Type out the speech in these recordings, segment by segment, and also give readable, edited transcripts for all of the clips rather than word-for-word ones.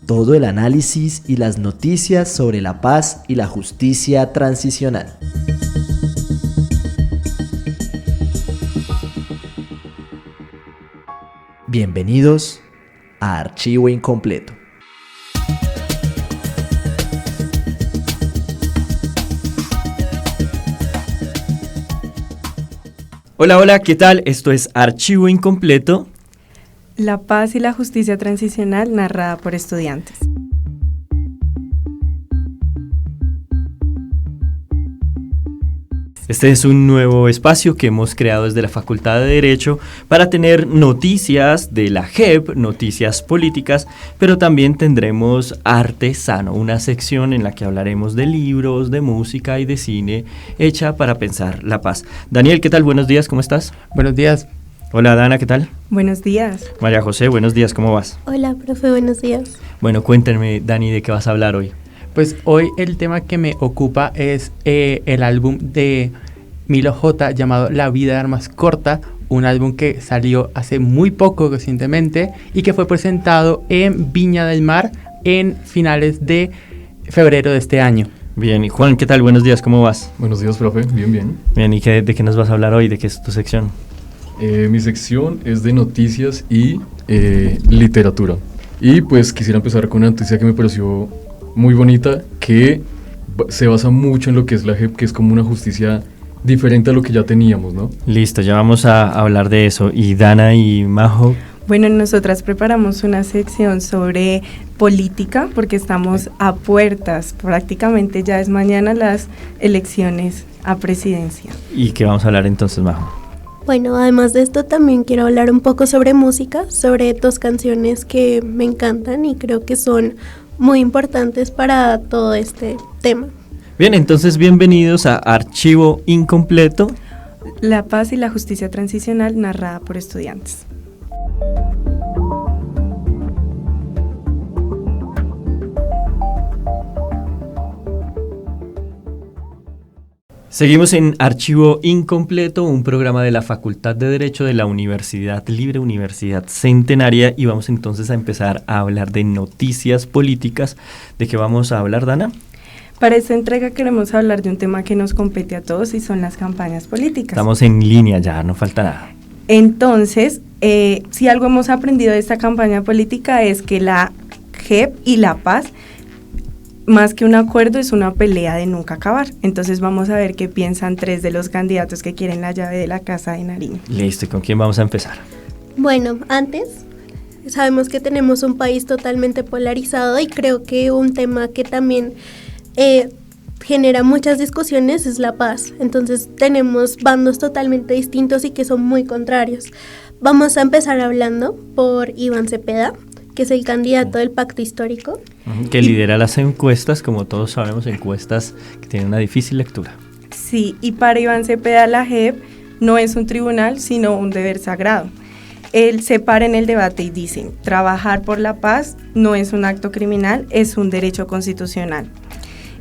todo el análisis y las noticias sobre la paz y la justicia transicional. Bienvenidos a Archivo Incompleto. Hola, hola, ¿qué tal? Esto es Archivo Incompleto. La paz y la justicia transicional narrada por estudiantes. Este es un nuevo espacio que hemos creado desde la Facultad de Derecho para tener noticias de la JEP, noticias políticas, pero también tendremos Arte Sano, una sección en la que hablaremos de libros, de música y de cine hecha para pensar la paz. Daniel, ¿qué tal? Buenos días, ¿cómo estás? Buenos días. Hola, Dana, ¿qué tal? Buenos días. María José, buenos días, ¿cómo vas? Hola, profe, buenos días. Bueno, cuéntenme, Dani, ¿de qué vas a hablar hoy? Pues hoy el tema que me ocupa es el álbum de Milo J llamado La vida de armas corta, un álbum que salió hace muy poco recientemente y que fue presentado en Viña del Mar en finales de febrero de este año. Bien, y Juan, ¿qué tal? Buenos días, ¿cómo vas? Buenos días, profe, bien. Bien, ¿y de qué nos vas a hablar hoy? ¿De qué es tu sección? Mi sección es de noticias y literatura. Y pues quisiera empezar con una noticia que me pareció muy bonita, que se basa mucho en lo que es la JEP, que es como una justicia diferente a lo que ya teníamos, ¿no? Listo, ya vamos a hablar de eso. ¿Y Dana y Majo? Bueno, nosotras preparamos una sección sobre política porque estamos a puertas, prácticamente ya es mañana las elecciones a presidencia. ¿Y qué vamos a hablar entonces, Majo? Bueno, además de esto también quiero hablar un poco sobre música, sobre dos canciones que me encantan y creo que son muy importantes para todo este tema. Bien, entonces bienvenidos a Archivo Incompleto. La paz y la justicia transicional narrada por estudiantes. Seguimos en Archivo Incompleto, un programa de la Facultad de Derecho de la Universidad Libre, Universidad Centenaria, y vamos entonces a empezar a hablar de noticias políticas. ¿De qué vamos a hablar, Dana? Para esta entrega queremos hablar de un tema que nos compete a todos y son las campañas políticas. Estamos en línea ya, no falta nada. Entonces, si algo hemos aprendido de esta campaña política es que la JEP y la paz, más que un acuerdo, es una pelea de nunca acabar. Entonces vamos a ver qué piensan tres de los candidatos que quieren la llave de la Casa de Nariño. Listo, ¿y con quién vamos a empezar? Bueno, antes sabemos que tenemos un país totalmente polarizado y creo que un tema que también genera muchas discusiones es la paz. Entonces tenemos bandos totalmente distintos y que son muy contrarios. Vamos a empezar hablando por Iván Cepeda, que es el candidato del Pacto Histórico. Que lidera las encuestas, como todos sabemos, encuestas que tienen una difícil lectura. Sí, y para Iván Cepeda la JEP no es un tribunal, sino un deber sagrado. Él se para en el debate y dice, trabajar por la paz no es un acto criminal, es un derecho constitucional.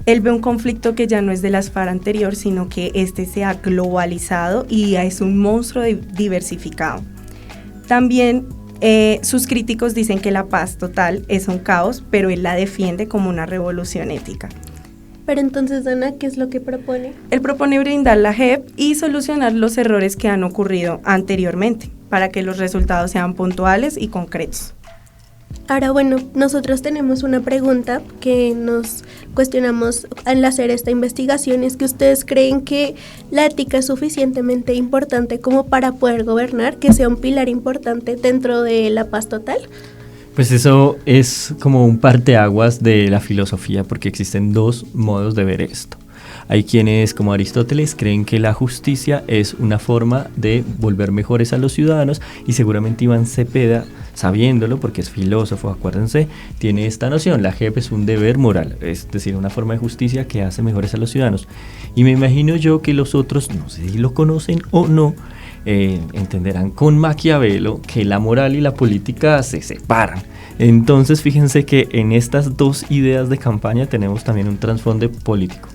Él ve un conflicto que ya no es de las FARC anterior, sino que este se ha globalizado y es un monstruo diversificado. También sus críticos dicen que la paz total es un caos, pero él la defiende como una revolución ética. Pero entonces, Dana, ¿qué es lo que propone? Él propone brindar la JEP y solucionar los errores que han ocurrido anteriormente, para que los resultados sean puntuales y concretos. Ahora, bueno, nosotros tenemos una pregunta que nos cuestionamos al hacer esta investigación, es que ustedes creen que la ética es suficientemente importante como para poder gobernar, que sea un pilar importante dentro de la paz total. Pues eso es como un parteaguas de la filosofía, porque existen dos modos de ver esto. Hay quienes, como Aristóteles, creen que la justicia es una forma de volver mejores a los ciudadanos, y seguramente Iván Cepeda, sabiéndolo, porque es filósofo, acuérdense, tiene esta noción: la JEP es un deber moral, es decir, una forma de justicia que hace mejores a los ciudadanos. Y me imagino yo que los otros, no sé si lo conocen o no, entenderán con Maquiavelo que la moral y la política se separan. Entonces fíjense que en estas dos ideas de campaña tenemos también un trasfondo político.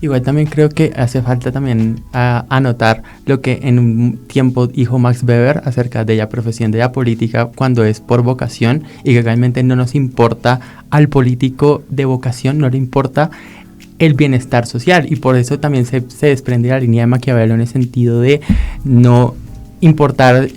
Igual también creo que hace falta también anotar lo que en un tiempo dijo Max Weber acerca de la profesión de la política cuando es por vocación, y que realmente no nos importa al político de vocación, no le importa el bienestar social, y por eso también se desprende la línea de Maquiavelo en el sentido de no importar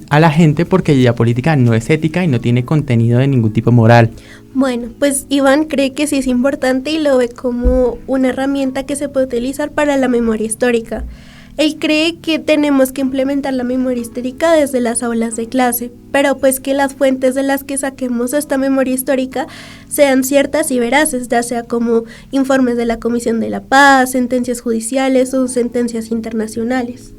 a la gente, porque la política no es ética y no tiene contenido de ningún tipo moral. Bueno, pues Iván cree que sí es importante y lo ve como una herramienta que se puede utilizar para la memoria histórica. Él cree que tenemos que implementar la memoria histórica desde las aulas de clase, pero pues que las fuentes de las que saquemos esta memoria histórica sean ciertas y veraces, ya sea como informes de la Comisión de la Paz, sentencias judiciales o sentencias internacionales.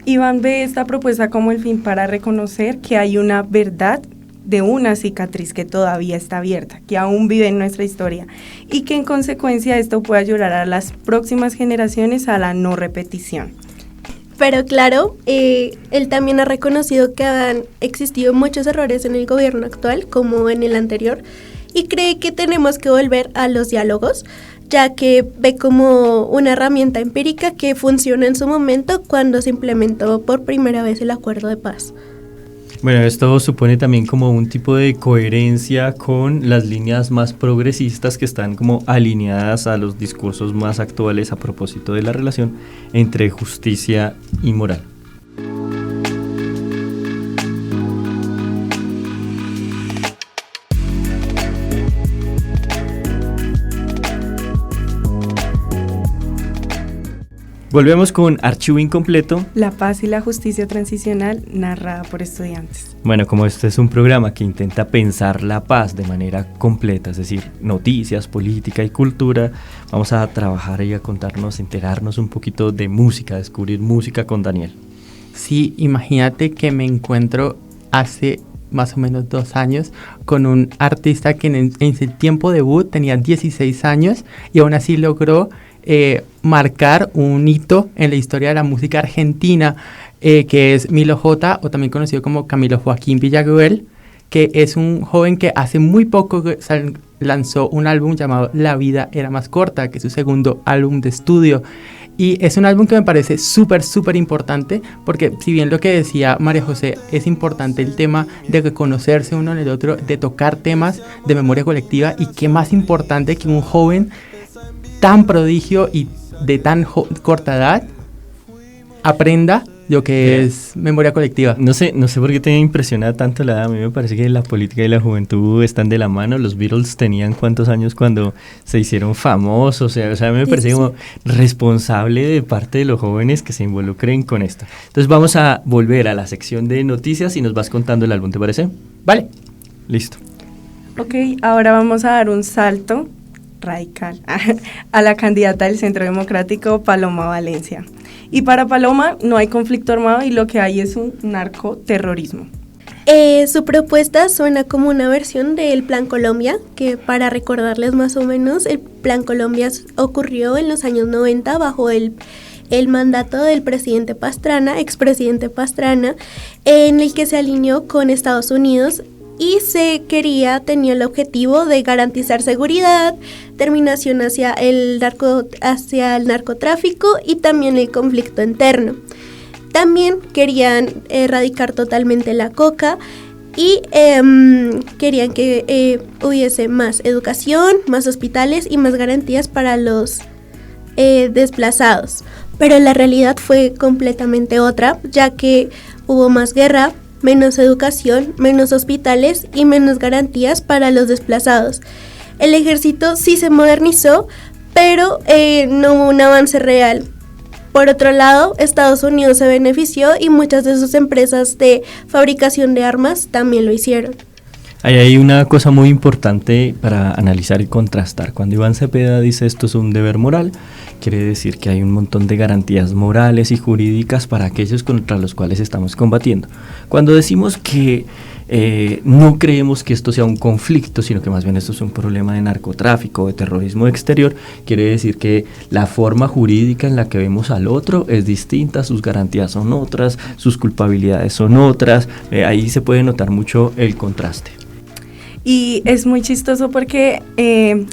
Iván ve esta propuesta como el fin para reconocer que hay una verdad de una cicatriz que todavía está abierta, que aún vive en nuestra historia, y que en consecuencia esto puede ayudar a las próximas generaciones a la no repetición. Pero claro, él también ha reconocido que han existido muchos errores en el gobierno actual, como en el anterior, y cree que tenemos que volver a los diálogos, ya que ve como una herramienta empírica que funciona en su momento cuando se implementó por primera vez el acuerdo de paz. Bueno, esto supone también como un tipo de coherencia con las líneas más progresistas que están como alineadas a los discursos más actuales a propósito de la relación entre justicia y moral. Volvemos con Archivo Incompleto. La paz y la justicia transicional narrada por estudiantes. Bueno, como este es un programa que intenta pensar la paz de manera completa, es decir, noticias, política y cultura, vamos a trabajar y a contarnos, enterarnos un poquito de música, descubrir música con Daniel. Sí, imagínate que me encuentro hace más o menos 2 años con un artista que en su tiempo debut tenía 16 años y aún así logró marcar un hito en la historia de la música argentina, que es Milo J, o también conocido como Camilo Joaquín Villarroel, que es un joven que hace muy poco lanzó un álbum llamado La vida era más corta, que es su segundo álbum de estudio. Y es un álbum que me parece súper importante, porque si bien lo que decía María José, es importante el tema de reconocerse uno en el otro, de tocar temas de memoria colectiva, y qué más importante que un joven tan prodigio y de tan corta edad aprenda lo que es memoria colectiva. No sé por qué te impresiona tanto la edad. A mí me parece que la política y la juventud están de la mano. Los Beatles tenían ¿cuántos años cuando se hicieron famosos? O sea, a mí me parece como responsable de parte de los jóvenes que se involucren con esto. Entonces vamos a volver a la sección de noticias y nos vas contando el álbum, ¿te parece? Vale. Listo. Ok, ahora vamos a dar un salto radical a la candidata del Centro Democrático, Paloma Valencia. Y para Paloma no hay conflicto armado y lo que hay es un narcoterrorismo. Su propuesta suena como una versión del Plan Colombia, que para recordarles más o menos, el Plan Colombia ocurrió en los años 90 bajo el mandato del presidente Pastrana, expresidente Pastrana, en el que se alineó con Estados Unidos y tenía el objetivo de garantizar seguridad, terminación hacia el narcotráfico y también el conflicto interno. También querían erradicar totalmente la coca y querían que hubiese más educación, más hospitales y más garantías para los desplazados. Pero la realidad fue completamente otra, ya que hubo más guerra, menos educación, menos hospitales y menos garantías para los desplazados. El ejército sí se modernizó, pero no hubo un avance real. Por otro lado, Estados Unidos se benefició y muchas de sus empresas de fabricación de armas también lo hicieron. Ahí hay una cosa muy importante para analizar y contrastar. Cuando Iván Cepeda dice esto es un deber moral, quiere decir que hay un montón de garantías morales y jurídicas para aquellos contra los cuales estamos combatiendo. Cuando decimos que no creemos que esto sea un conflicto, sino que más bien esto es un problema de narcotráfico, de terrorismo exterior, quiere decir que la forma jurídica en la que vemos al otro es distinta, sus garantías son otras, sus culpabilidades son otras, ahí se puede notar mucho el contraste. Y es muy chistoso porque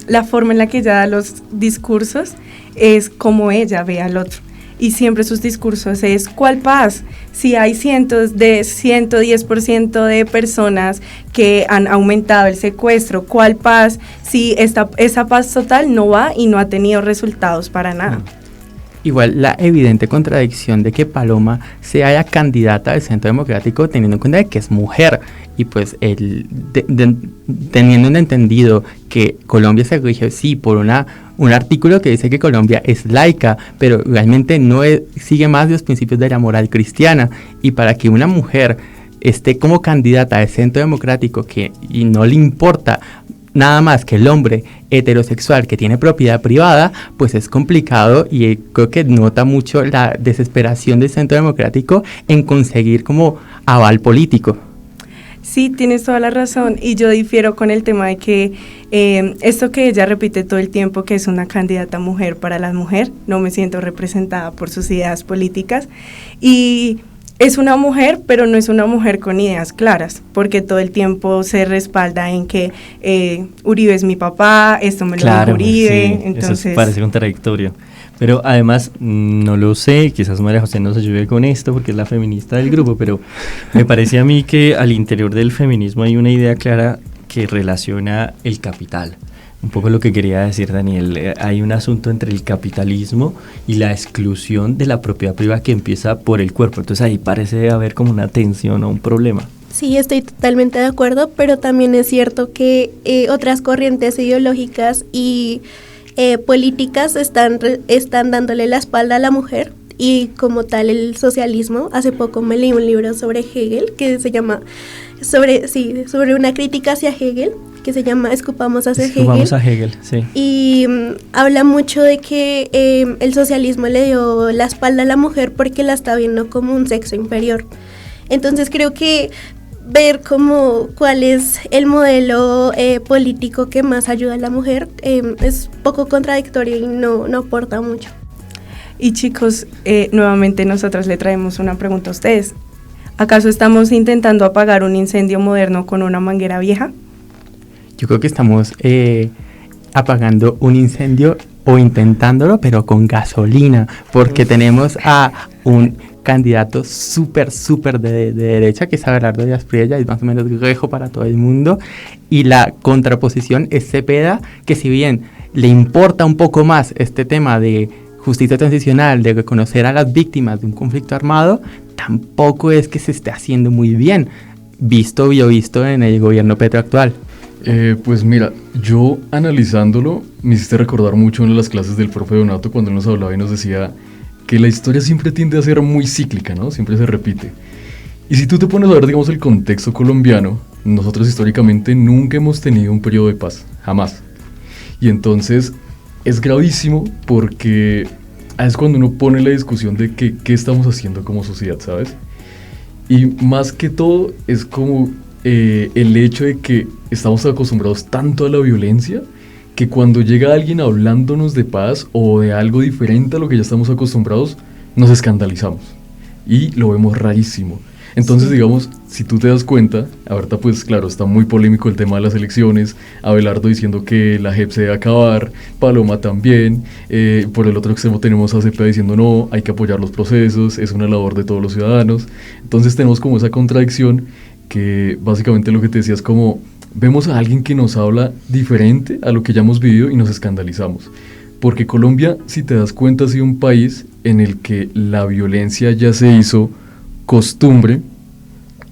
la forma en la que ella da los discursos es como ella ve al otro. Y siempre sus discursos es, ¿cuál paz? Si hay 110% de personas que han aumentado el secuestro, ¿cuál paz? Si esa paz total no va y no ha tenido resultados para nada. Igual la evidente contradicción de que Paloma sea la candidata del Centro Democrático teniendo en cuenta que es mujer y pues teniendo entendido que Colombia se rige sí por un artículo que dice que Colombia es laica, pero realmente no sigue más los principios de la moral cristiana, y para que una mujer esté como candidata al Centro Democrático y no le importa nada más que el hombre heterosexual que tiene propiedad privada, pues es complicado, y creo que nota mucho la desesperación del Centro Democrático en conseguir como aval político. Sí, tienes toda la razón, y yo difiero con el tema de que esto que ella repite todo el tiempo, que es una candidata mujer para la mujer, no me siento representada por sus ideas políticas, y es una mujer, pero no es una mujer con ideas claras, porque todo el tiempo se respalda en que Uribe es mi papá, esto me lo dijo Uribe, sí, entonces... Eso parece contradictorio. Pero además, no lo sé, quizás María José nos ayude con esto porque es la feminista del grupo, pero me parece a mí que al interior del feminismo hay una idea clara que relaciona el capital. Un poco lo que quería decir Daniel, hay un asunto entre el capitalismo y la exclusión de la propiedad privada que empieza por el cuerpo. Entonces ahí parece haber como una tensión o un problema. Sí, estoy totalmente de acuerdo, pero también es cierto que otras corrientes ideológicas y políticas están dándole la espalda a la mujer, y como tal el socialismo. Hace poco me leí un libro sobre Hegel que se llama sobre una crítica hacia Hegel, que se llama Escupamos a Hegel, sí. Y habla mucho de que el socialismo le dio la espalda a la mujer porque la está viendo como un sexo inferior. Entonces creo que ver cuál es el modelo político que más ayuda a la mujer es poco contradictorio y no aporta mucho. Y chicos, nuevamente nosotros le traemos una pregunta a ustedes. ¿Acaso estamos intentando apagar un incendio moderno con una manguera vieja? Yo creo que estamos apagando un incendio o intentándolo, pero con gasolina, porque tenemos a un candidato súper de derecha, que es Abelardo Díaz Priella, es más o menos rejo para todo el mundo, y la contraposición es Cepeda, que si bien le importa un poco más este tema de justicia transicional, de reconocer a las víctimas de un conflicto armado, tampoco es que se esté haciendo muy bien, visto en el gobierno Petro actual. Pues mira, yo analizándolo me hiciste recordar mucho en las clases del profe Donato cuando él nos hablaba y nos decía que la historia siempre tiende a ser muy cíclica, ¿no? Siempre se repite. Y si tú te pones a ver, digamos, el contexto colombiano, nosotros históricamente nunca hemos tenido un periodo de paz, jamás. Y entonces es gravísimo porque es cuando uno pone la discusión de qué estamos haciendo como sociedad, ¿sabes? Y más que todo es como el hecho de que estamos acostumbrados tanto a la violencia que cuando llega alguien hablándonos de paz o de algo diferente a lo que ya estamos acostumbrados, nos escandalizamos y lo vemos rarísimo. Entonces, digamos, si tú te das cuenta, ahorita pues claro, está muy polémico el tema de las elecciones, Abelardo diciendo que la JEP se debe acabar, Paloma también, por el otro extremo tenemos a Cepeda diciendo no, hay que apoyar los procesos, es una labor de todos los ciudadanos. Entonces tenemos como esa contradicción que básicamente lo que te decía es como vemos a alguien que nos habla diferente a lo que ya hemos vivido y nos escandalizamos. Porque Colombia, si te das cuenta, ha sido un país en el que la violencia ya se hizo costumbre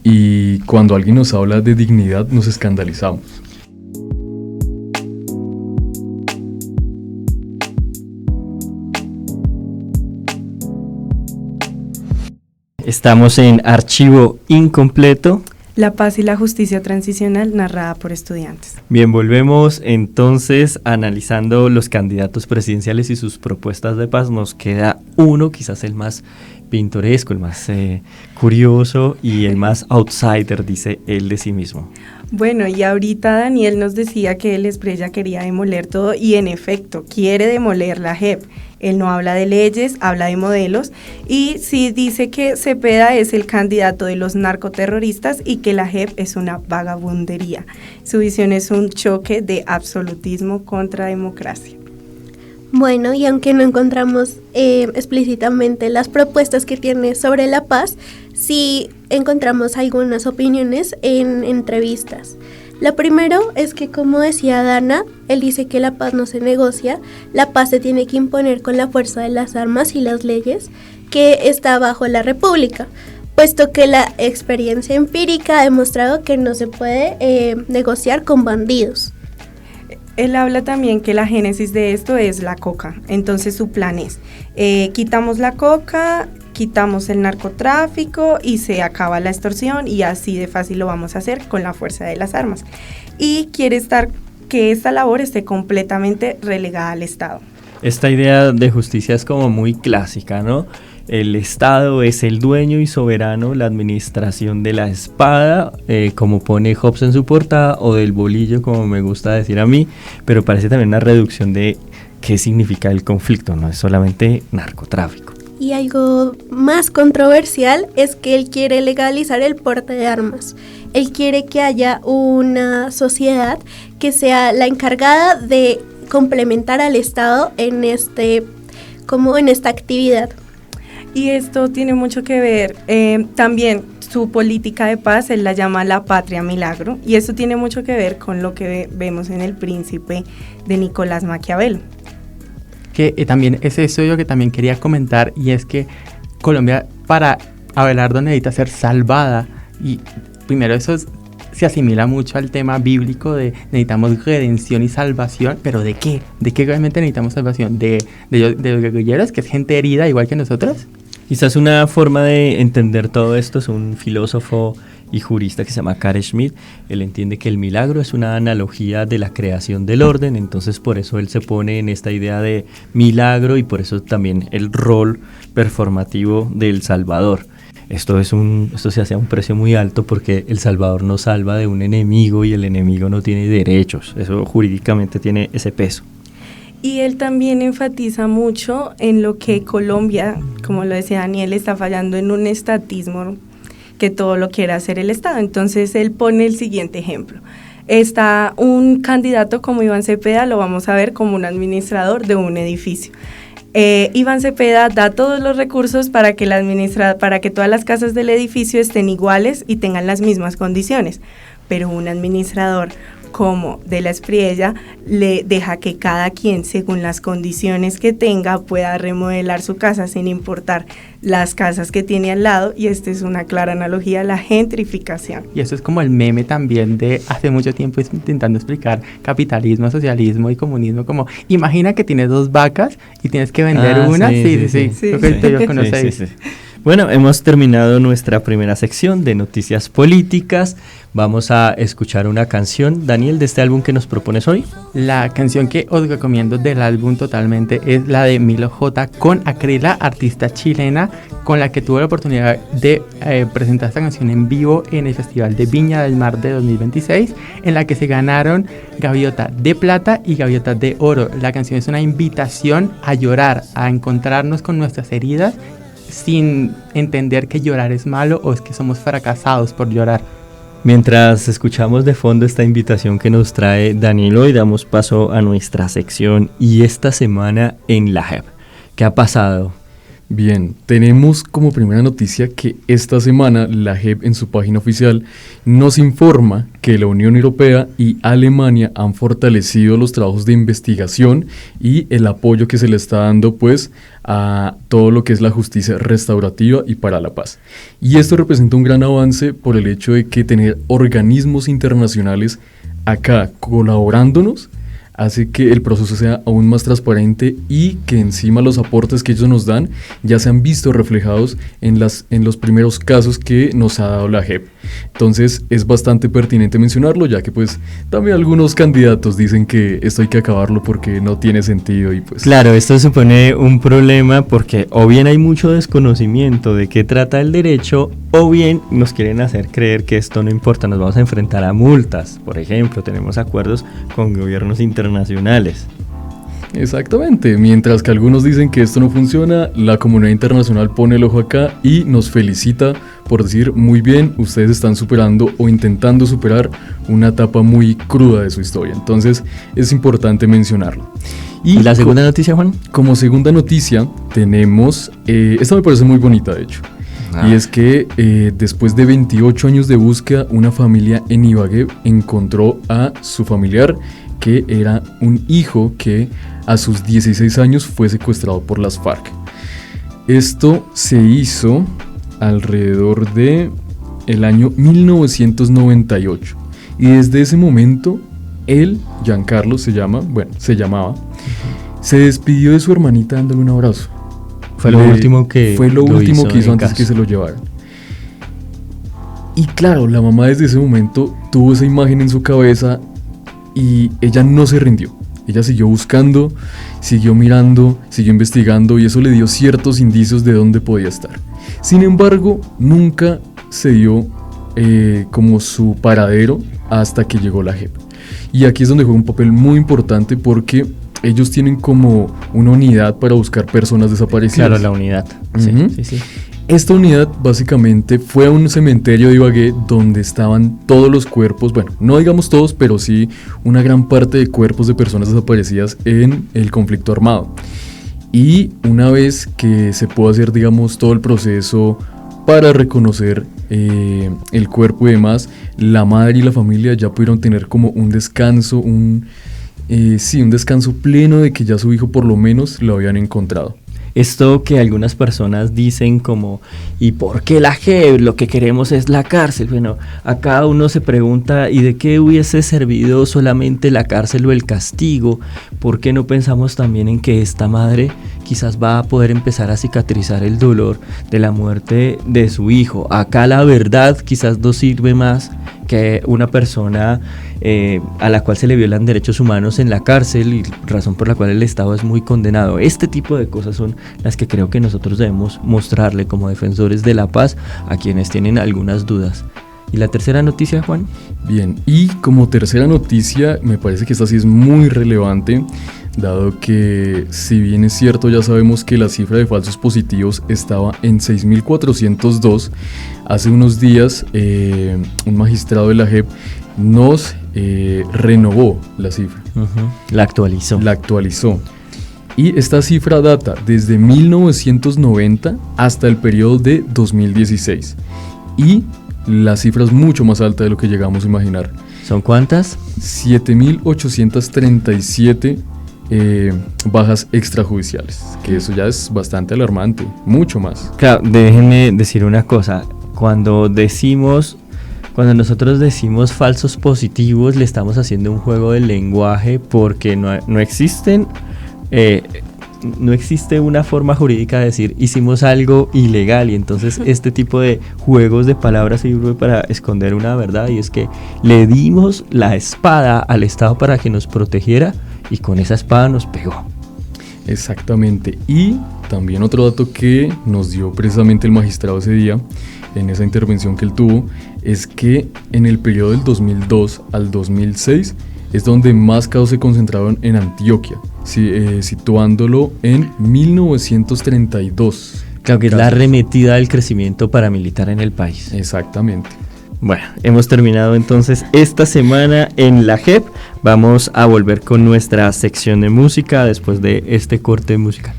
y cuando alguien nos habla de dignidad nos escandalizamos. Estamos en Archivo Incompleto. La paz y la justicia transicional narrada por estudiantes. Bien, volvemos entonces analizando los candidatos presidenciales y sus propuestas de paz. Nos queda uno, quizás el más pintoresco, el más curioso y el más outsider, dice él de sí mismo. Bueno, y ahorita Daniel nos decía que el Espriella quería demoler todo y en efecto quiere demoler la JEP Él no habla de leyes, habla de modelos, y sí dice que Cepeda es el candidato de los narcoterroristas y que la JEP es una vagabundería. Su visión es un choque de absolutismo contra democracia. Bueno, y aunque no encontramos explícitamente las propuestas que tiene sobre la paz, sí encontramos algunas opiniones en entrevistas. La primero es que, como decía Dana, él dice que la paz no se negocia, la paz se tiene que imponer con la fuerza de las armas y las leyes que está bajo la República, puesto que la experiencia empírica ha demostrado que no se puede negociar con bandidos. Él habla también que la génesis de esto es la coca, entonces su plan es, quitamos la coca, quitamos el narcotráfico y se acaba la extorsión, y así de fácil lo vamos a hacer con la fuerza de las armas. Y quiere que esta labor esté completamente relegada al Estado. Esta idea de justicia es como muy clásica, ¿no? El Estado es el dueño y soberano, la administración de la espada, como pone Hobbes en su portada, o del bolillo, como me gusta decir a mí, pero parece también una reducción de qué significa el conflicto, no es solamente narcotráfico. Y algo más controversial es que él quiere legalizar el porte de armas. Él quiere que haya una sociedad que sea la encargada de complementar al Estado en esta actividad. Y esto tiene mucho que ver, también su política de paz, él la llama la patria milagro, y eso tiene mucho que ver con lo que vemos en El Príncipe de Nicolás Maquiavelo. Que también es eso yo que también quería comentar, y es que Colombia, para Abelardo, necesita ser salvada, y primero eso se asimila mucho al tema bíblico de necesitamos redención y salvación, pero ¿de qué? ¿De qué realmente necesitamos salvación? ¿De los guerrilleros, que es gente herida igual que nosotros? Quizás una forma de entender todo esto es un filósofo y jurista que se llama Carl Schmitt. Él entiende que el milagro es una analogía de la creación del orden, entonces por eso él se pone en esta idea de milagro, y por eso también el rol performativo del Salvador. Esto se hace a un precio muy alto porque el Salvador nos salva de un enemigo y el enemigo no tiene derechos. Eso jurídicamente tiene ese peso. Y él también enfatiza mucho en lo que Colombia, como lo decía Daniel, está fallando en un estatismo que todo lo quiere hacer el Estado. Entonces él pone el siguiente ejemplo. Está un candidato como Iván Cepeda, lo vamos a ver como un administrador de un edificio. Iván Cepeda da todos los recursos para que todas las casas del edificio estén iguales y tengan las mismas condiciones, pero un administrador como de la Espriella le deja que cada quien, según las condiciones que tenga, pueda remodelar su casa sin importar las casas que tiene al lado, y esta es una clara analogía a la gentrificación. Y eso es como el meme también de hace mucho tiempo intentando explicar capitalismo, socialismo y comunismo, como imagina que tienes 2 vacas y tienes que vender una. Sí. Yo conocéis. Sí. Bueno, hemos terminado nuestra primera sección de noticias políticas. Vamos a escuchar una canción, Daniel, de este álbum que nos propones hoy. La canción que os recomiendo del álbum totalmente es la de Milo J. con Acrila, artista chilena, con la que tuve la oportunidad de presentar esta canción en vivo en el Festival de Viña del Mar de 2026, en la que se ganaron Gaviota de Plata y Gaviota de Oro. La canción es una invitación a llorar, a encontrarnos con nuestras heridas, sin entender que llorar es malo o es que somos fracasados por llorar. Mientras escuchamos de fondo esta invitación que nos trae Daniel, hoy damos paso a nuestra sección y esta semana en la JEP. ¿Qué ha pasado? Bien, tenemos como primera noticia que esta semana la JEP en su página oficial nos informa que la Unión Europea y Alemania han fortalecido los trabajos de investigación y el apoyo que se le está dando pues a todo lo que es la justicia restaurativa y para la paz. Y esto representa un gran avance por el hecho de que tener organismos internacionales acá colaborándonos hace que el proceso sea aún más transparente y que encima los aportes que ellos nos dan ya se han visto reflejados en los primeros casos que nos ha dado la JEP. Entonces es bastante pertinente mencionarlo, ya que pues también algunos candidatos dicen que esto hay que acabarlo porque no tiene sentido y pues... Claro, esto supone un problema porque o bien hay mucho desconocimiento de qué trata el derecho, o bien nos quieren hacer creer que esto no importa, nos vamos a enfrentar a multas. Por ejemplo, tenemos acuerdos con gobiernos internacionales. Exactamente, mientras que algunos dicen que esto no funciona, la comunidad internacional pone el ojo acá y nos felicita por decir, muy bien, ustedes están superando o intentando superar una etapa muy cruda de su historia. Entonces es importante mencionarlo. ¿Y la segunda noticia, Juan? Como segunda noticia tenemos, esta me parece muy bonita de hecho, y es que después de 28 años de búsqueda, una familia en Ibagué encontró a su familiar, que era un hijo que a sus 16 años fue secuestrado por las FARC. Esto se hizo alrededor de el año 1998 y desde ese momento él, Giancarlo se llamaba, se despidió de su hermanita dándole un abrazo. Fue lo último que hizo antes que se lo llevaran. Y claro, la mamá desde ese momento tuvo esa imagen en su cabeza y ella no se rindió. Ella siguió buscando, siguió mirando, siguió investigando y eso le dio ciertos indicios de dónde podía estar. Sin embargo, nunca se dio como su paradero hasta que llegó la JEP. Y aquí es donde juega un papel muy importante porque ellos tienen como una unidad para buscar personas desaparecidas. Claro, la unidad. Uh-huh. Sí. Esta unidad básicamente fue a un cementerio de Ibagué donde estaban todos los cuerpos, bueno, no digamos todos, pero sí una gran parte de cuerpos de personas desaparecidas en el conflicto armado. Y una vez que se pudo hacer, digamos, todo el proceso para reconocer el cuerpo y demás, la madre y la familia ya pudieron tener como un descanso, un descanso pleno de que ya su hijo por lo menos lo habían encontrado. Esto que algunas personas dicen como, ¿y por qué la JEP? Lo que queremos es la cárcel. Bueno, a cada uno se pregunta, ¿y de qué hubiese servido solamente la cárcel o el castigo? ¿Por qué no pensamos también en que esta madre quizás va a poder empezar a cicatrizar el dolor de la muerte de su hijo? Acá la verdad quizás no sirve más que una persona a la cual se le violan derechos humanos en la cárcel y razón por la cual el Estado es muy condenado. Este tipo de cosas son las que creo que nosotros debemos mostrarle como defensores de la paz a quienes tienen algunas dudas. ¿Y la tercera noticia, Juan? Bien, y como tercera noticia, me parece que esta sí es muy relevante, dado que si bien es cierto, ya sabemos que la cifra de falsos positivos estaba en 6.402, hace unos días un magistrado de la JEP nos renovó la cifra. La actualizó. Y esta cifra data desde 1990 hasta el periodo de 2016. Y la cifra es mucho más alta de lo que llegamos a imaginar. ¿Son cuántas? 7.837 bajas extrajudiciales, que eso ya es bastante alarmante, mucho más. Claro, déjenme decir una cosa, cuando nosotros decimos falsos positivos, le estamos haciendo un juego de lenguaje porque no existe una forma jurídica de decir hicimos algo ilegal, y entonces este tipo de juegos de palabras sirve para esconder una verdad, y es que le dimos la espada al Estado para que nos protegiera y con esa espada nos pegó. Exactamente. Y también otro dato que nos dio precisamente el magistrado ese día en esa intervención que él tuvo es que en el periodo del 2002 al 2006 es donde más casos se concentraron en Antioquia, situándolo en 1932. Claro que es la arremetida del crecimiento paramilitar en el país. Exactamente. Bueno, hemos terminado entonces esta semana en la JEP. Vamos a volver con nuestra sección de música después de este corte musical.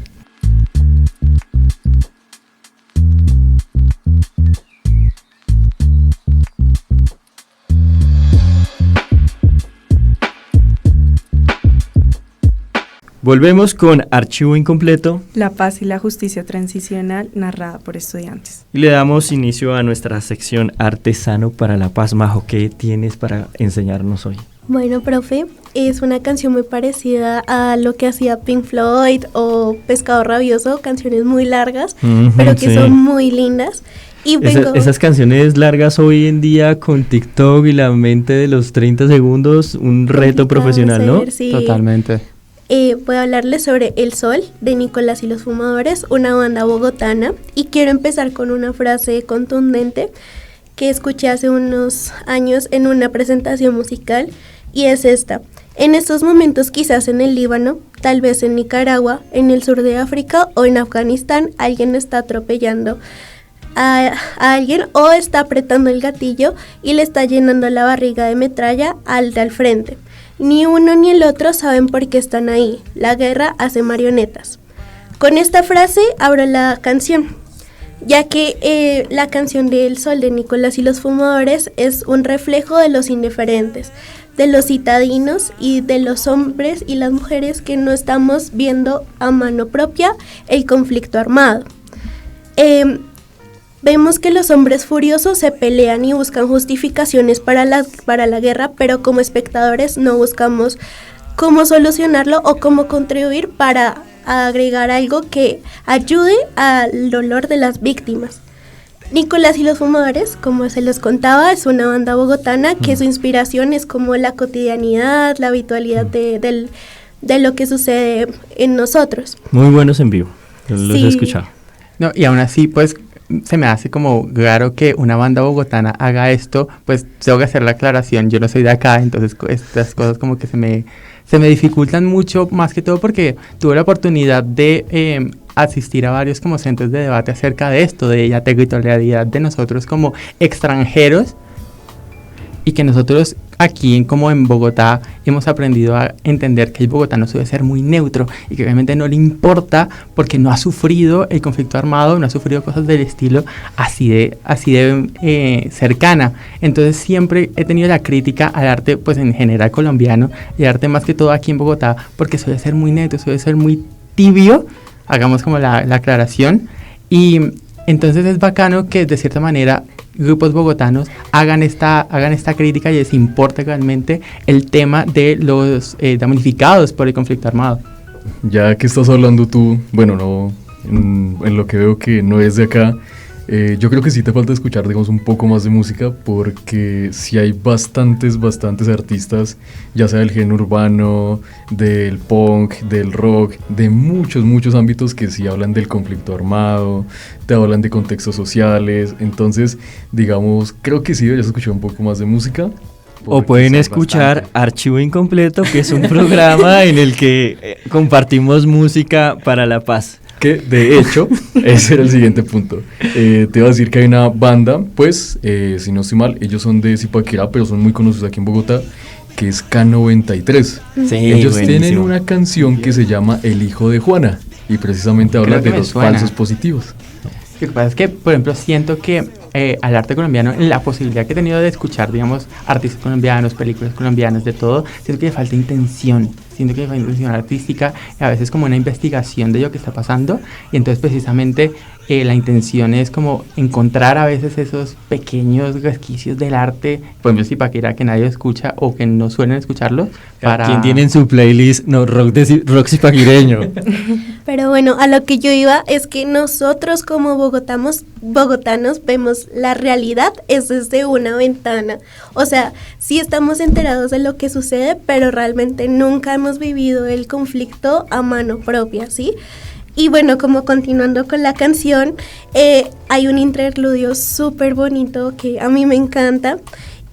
Volvemos con Archivo Incompleto. La paz y la justicia transicional narrada por estudiantes. Y le damos inicio a nuestra sección Artesano para la Paz. Majo, ¿qué tienes para enseñarnos hoy? Bueno, profe, es una canción muy parecida a lo que hacía Pink Floyd o Pescado Rabioso, canciones muy largas, pero que son muy lindas. Y esas canciones largas hoy en día con TikTok y la mente de los 30 segundos, un reto profesional, ¿no? Sí. Totalmente. Voy a hablarles sobre El Sol, de Nicolás y los Fumadores, una banda bogotana, y quiero empezar con una frase contundente que escuché hace unos años en una presentación musical, y es esta: en estos momentos, quizás en el Líbano, tal vez en Nicaragua, en el sur de África o en Afganistán, alguien está atropellando a alguien o está apretando el gatillo y le está llenando la barriga de metralla al de al frente. Ni uno ni el otro saben por qué están ahí. La guerra hace marionetas. Con esta frase abro la canción, ya que la canción de El Sol de Nicolás y los Fumadores es un reflejo de los indiferentes, de los citadinos y de los hombres y las mujeres que no estamos viendo a mano propia el conflicto armado. Vemos que los hombres furiosos se pelean y buscan justificaciones para la guerra, pero como espectadores no buscamos cómo solucionarlo o cómo contribuir para agregar algo que ayude al dolor de las víctimas. Nicolás y los Fumadores, como se los contaba, es una banda bogotana que su inspiración es como la cotidianidad, la habitualidad de lo que sucede en nosotros. Muy buenos en vivo, los he escuchado. No, y aún así, pues, se me hace como raro que una banda bogotana haga esto, pues tengo que hacer la aclaración, yo no soy de acá, entonces estas cosas como que se me dificultan mucho, más que todo porque tuve la oportunidad de asistir a varios como centros de debate acerca de esto, de la territorialidad de nosotros como extranjeros, y que nosotros aquí como en Bogotá hemos aprendido a entender que el bogotano suele ser muy neutro y que obviamente no le importa porque no ha sufrido el conflicto armado, no ha sufrido cosas del estilo así de cercana. Entonces siempre he tenido la crítica al arte pues en general colombiano y al arte más que todo aquí en Bogotá porque suele ser muy neutro, suele ser muy tibio, hagamos como la aclaración, y entonces es bacano que de cierta manera grupos bogotanos hagan esta crítica y les importa realmente el tema de los damnificados por el conflicto armado. Ya que estás hablando tú, bueno, no, en lo que veo que no es de acá, yo creo que sí te falta escuchar, digamos, un poco más de música, porque sí hay bastantes artistas, ya sea del género urbano, del punk, del rock, de muchos ámbitos que sí hablan del conflicto armado, te hablan de contextos sociales. Entonces, digamos, creo que sí deberías escuchar un poco más de música. O pueden escuchar bastante. Archivo Incompleto, que es un programa en el que compartimos música para la paz. Que de hecho, ese era el siguiente punto. Te iba a decir que hay una banda, pues, si no estoy mal, ellos son de Zipaquirá, pero son muy conocidos aquí en Bogotá, que es K93. Sí, Ellos buenísimo. tienen una canción que se llama El Hijo de Juana, y precisamente habla Creo que de me los suena. falsos positivos. Lo que pasa es que, por ejemplo, siento que al arte colombiano, la posibilidad que he tenido de escuchar, digamos, artistas colombianos, películas colombianas, de todo, siento que le falta intención. Siento que le falta intención artística y a veces como una investigación de lo que está pasando. Y entonces, precisamente, la intención es como encontrar a veces esos pequeños resquicios del arte, por ejemplo, Zipaquirá, que nadie escucha o que no suelen escucharlos. ¿Quién tiene en su playlist? No, rock zipaquireño. Pero bueno, a lo que yo iba es que nosotros como bogotanos vemos la realidad es desde una ventana. O sea, sí estamos enterados de lo que sucede, pero realmente nunca hemos vivido el conflicto a mano propia, ¿sí? Y bueno, como continuando con la canción, hay un interludio súper bonito que a mí me encanta.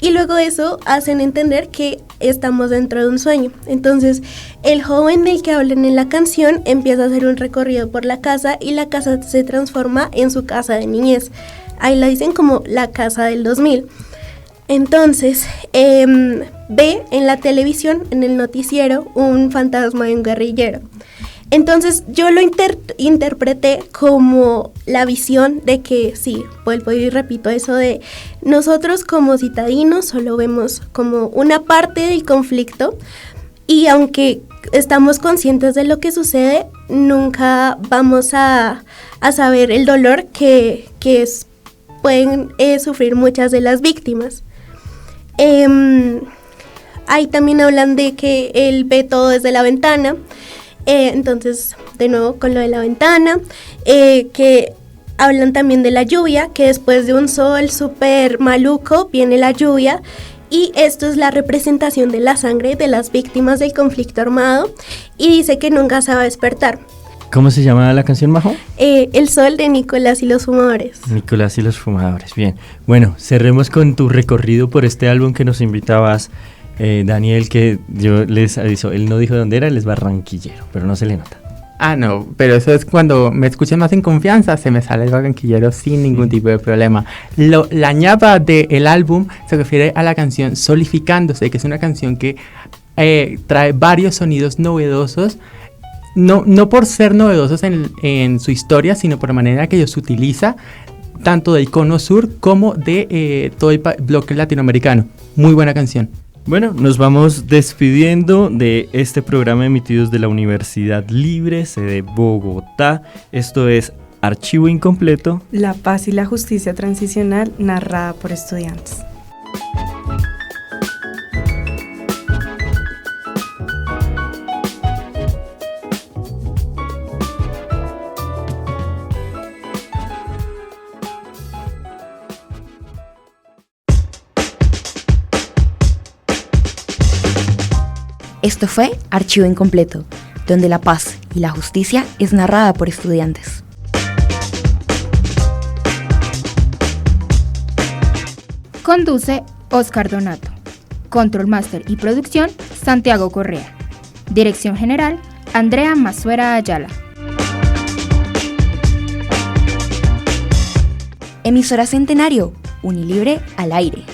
Y luego eso hacen entender que estamos dentro de un sueño. Entonces, el joven del que hablan en la canción empieza a hacer un recorrido por la casa y la casa se transforma en su casa de niñez. Ahí la dicen como la casa del 2000. Entonces, ve en la televisión, en el noticiero, un fantasma de un guerrillero. Entonces yo lo interpreté como la visión de que, sí, vuelvo y repito eso de nosotros como citadinos solo vemos como una parte del conflicto y aunque estamos conscientes de lo que sucede, nunca vamos a saber el dolor que pueden sufrir muchas de las víctimas. Ahí también hablan de que él ve todo desde la ventana. Entonces, de nuevo con lo de la ventana, que hablan también de la lluvia, que después de un sol súper maluco viene la lluvia, y esto es la representación de la sangre de las víctimas del conflicto armado, y dice que nunca se va a despertar. ¿Cómo se llama la canción, Majo? El Sol de Nicolás y los Fumadores. Nicolás y los Fumadores, bien. Bueno, cerremos con tu recorrido por este álbum que nos invitabas Daniel, que yo les aviso, él no dijo de dónde era, él es barranquillero, pero no se le nota. Ah, no, pero eso es cuando me escuchen más en confianza, se me sale el barranquillero sin ningún tipo de problema. La ñapa del álbum se refiere a la canción Solificándose, que es una canción que trae varios sonidos novedosos, no por ser novedosos en su historia, sino por la manera que ellos utiliza, tanto del Cono Sur como de todo el bloque latinoamericano. Muy buena canción. Bueno, nos vamos despidiendo de este programa emitido desde la Universidad Libre, sede Bogotá. Esto es Archivo Incompleto. La paz y la justicia transicional narrada por estudiantes. Esto fue Archivo Incompleto, donde la paz y la justicia es narrada por estudiantes. Conduce Oscar Donato. Control Master y producción Santiago Correa. Dirección General Andrea Masuera Ayala. Emisora Centenario, Unilibre al aire.